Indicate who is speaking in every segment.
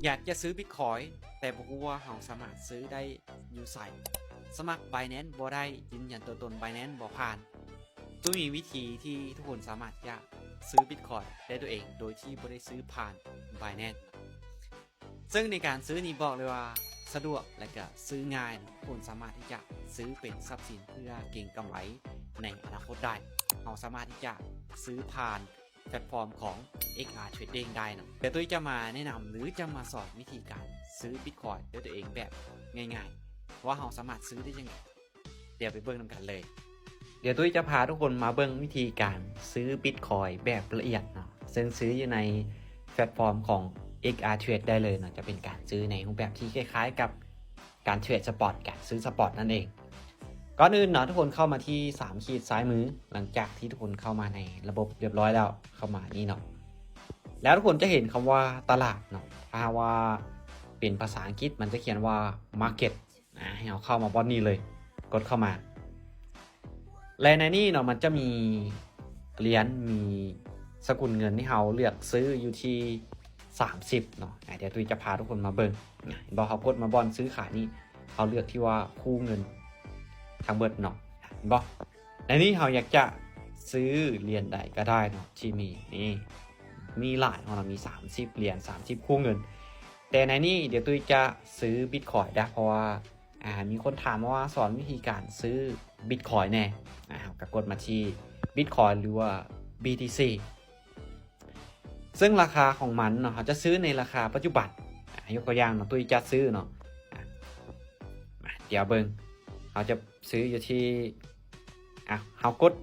Speaker 1: อยากจะซื้อบิตคอยแต่บอกว่าเราสามารถซื้อได้อยู่ใส่สมัคร Binance บ่ได้ยืนยันตัวตน Binance บ่ผ่านจะมีวิธีที่ทุกคนสามารถจะซื้อบิตคอยได้ตัวเองโดยที่บ่ได้ซื้อผ่าน Binance ซึ่งในการซื้อนี้บอกเลยว่าสะดวกและก็ซื้อง่ายทุกคนสามารถที่จะซื้อเป็นทรัพย์สินเพื่อเก็งกำไรในอนาคตได้เราสามารถที่จะซื้อผ่านแพลตฟอร์มของ XR Trading ได้นะเดี๋ยวตุ้ยจะมาแนะนำหรือจะมาสอนวิธีการซื้อ Bitcoin ด้วยตัวเองแบบง่ายๆว่าเราสามารถซื้อได้ยังไงเดี๋ยวไปเบิ่งนำกันเลยเดี๋ยวตุ้ยจะพาทุกคนมาเบิ่งวิธีการซื้อ Bitcoin แบบละเอียดเนาะซึ่งซื้ออยู่ในแพลตฟอร์มของ XR Trade ได้เลยเนาะจะเป็นการซื้อในรูปแบบที่คล้ายๆกับการเทรดสปอตการซื้อสปอตนั่นเองก่อนอื่นเนาะทุกคนเข้ามาที่3ขีดซ้ายมือหลังจากที่ทุกคนเข้ามาในระบบเรียบร้อยแล้วเข้ามานี่เนาะแล้วทุกคนจะเห็นคำว่าตลาดเนาะถ้าว่าเป็นภาษาอังกฤษมันจะเขียนว่า market ให้เราเข้ามาบนนี้เลยกดเข้ามาและในนี้เนาะมันจะมีเหรียญมีสกุลเงินที่เราเลือกซื้ออยู่ที่30เนาะเดี๋ยวตุ้ยจะพาทุกคนมาเบิ่งบอกเขากดมาบอลซื้อขายนี่เขาเลือกที่ว่าคู่เงินทางเบิดเนาะบอกในนี้เราอยากจะซื้อเหรียญใดก็ได้เนาะที่มีหลายของเรามี30เหรียญ30คู่เงินแต่ในนี้เดี๋ยวตุ้ยจะซื้อบิตคอยน์ได้เพราะว่ามีคนถามว่าสอนวิธีการซื้อบิตคอยน์แน่ก็กดมาที่บิตคอยน์หรือว่า BTC ซึ่งราคาของมันเนาะเขาจะซื้อในราคาปัจจุบันยกตัวอย่างเนาะตุ้ยจะซื้อเนาะเดี๋ยวเบิ่งเขาจะซื้ออยู่ที่เขากด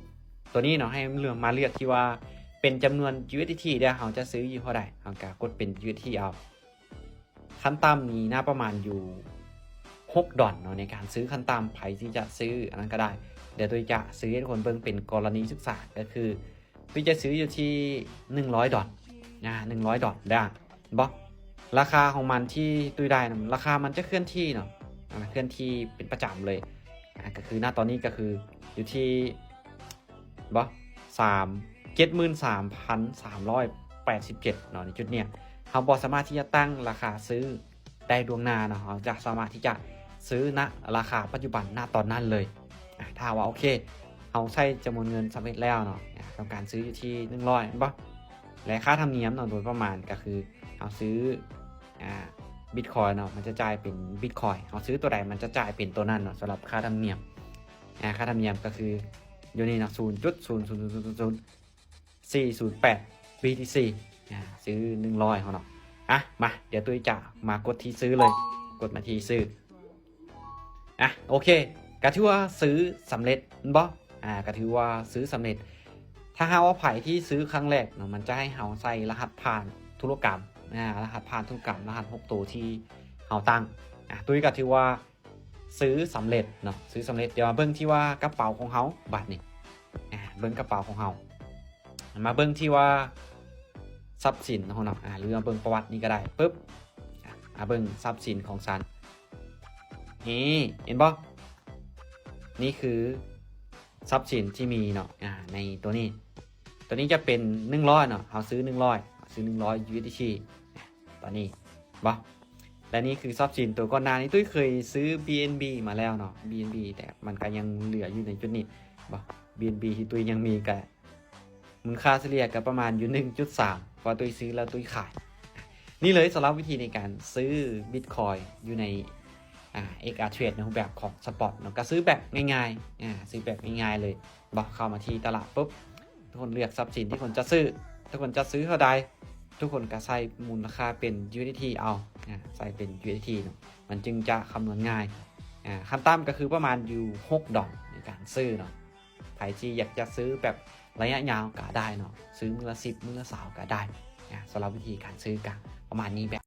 Speaker 1: ตัวนี้เนาะให้เลือกมาเลือกที่ว่าเป็นจำนวน USDT เดี๋ยวเขาจะซื้ออยู่เท่าใดเขาก็กดเป็น USDT เอาขั้นต่ำนี้น่าประมาณอยู่$6เนาะในการซื้อขั้นต่ำใครที่จะซื้ออันนั้นก็ได้เดี๋ยวตุ้ยจะซื้อให้ทุกคนเบิ่งเป็นกรณีศึกษาก็คือตุ้ยจะซื้ออยู่ที่$100$100ได้บ่ราคาของมันที่ตุ้ยได้นะราคามันจะเคลื่อนที่เนาะเคลื่อนที่เป็นประจำเลยก็คือหน้าตอนนี้ก็คืออยู่ที่73,387เนาะในจุดเนี้ยเราบ่สามารถที่จะตั้งราคาซื้อได้ดวงหน้าเนาะเราจะสามารถที่จะซื้อณราคาปัจจุบันณตอนนั้นเลยถ้าว่าโอเคเราใช้จำนวนเงินสำเร็จแล้วเนาะต้องการซื้ออยู่ที่100และค่าธรรมเนียมเนาะโดยประมาณก็คือเราซื้อบิตคอยน์เนาะมันจะจ่ายเป็นบิตคอยน์เราซื้อตัวใดมันจะจ่ายเป็นตัวนั้นเนาะสำหรับค่าธรรมเนียมค่าธรรมเนียมก็คืออยู่นี่เนาะ0.0000408 BTC ซื้อ100เขาเนาะมาเดี๋ยวตุ้ยจะมากดที่ซื้อเลยกดมาที่ซื้อโอเคก็ถือว่าซื้อสำเร็จบ่ก็ถือว่าซื้อสำเร็จถ้าหาว่าไผที่ซื้อครั้งแรกเนาะมันจะให้เราใส่รหัสผ่านธุรกรรมรหัสผ่านธุรกรรมรหัส6ตัวที่เราตั้งตุ้ยก็ถือว่าซื้อสำเร็จเนาะซื้อสำเร็จเดี๋ยวมาเบิ่งที่ว่ากระเป๋าของเราบัตรนี่เบิ่งกระเป๋าของเรามาเบิ่งที่ว่าทรัพย์สินของเราหรือมาเบิ่งประวัตินี่ก็ได้ปึ๊บเบิ่งทรัพย์สินของฉันนี่เห็นบ่นี่คือทรัพย์สินที่มีเนาะในตัวนี้จะเป็น100เนาะเราซื้อ100 USDT ตอนนี้และนี่คือทรัพย์สินตัวก่อนหน้านี้ตุ้ยเคยซื้อ BNB มาแล้วเนาะ BNB แต่มันก็ยังเหลืออยู่ในจุดนี้BNB ที่ตุ้ยยังมีกับมูลค่าเฉลี่ยก็ประมาณอยู่ 1.3 พอตุ้ยซื้อแล้วตุ้ยขายนี่เลยสำหรับวิธีในการซื้อ Bitcoin อยู่ในXR Trade ในรูปแบบของสปอตเนาะก็ซื้อแบบง่ายๆซื้อแบบง่ายๆเลยเข้ามาที่ตลาดปุ๊บทุกคนเลือกทรัพย์สินที่คนจะซื้อทุกคนจะซื้อเท่าใดทุกคนก็ใส่มูลค่าเป็น USDT เอาใส่เป็น USDT เนาะมันจึงจะคำนวณง่ายขั้นต่ำก็คือประมาณอยู่$6ในการซื้อเนาะใครที่อยากจะซื้อแบบระยะยาวก็ได้เนาะซื้อมื้อละ10มื้อละ20ก็ได้สำหรับวิธีการซื้อกันประมาณนี้แบบ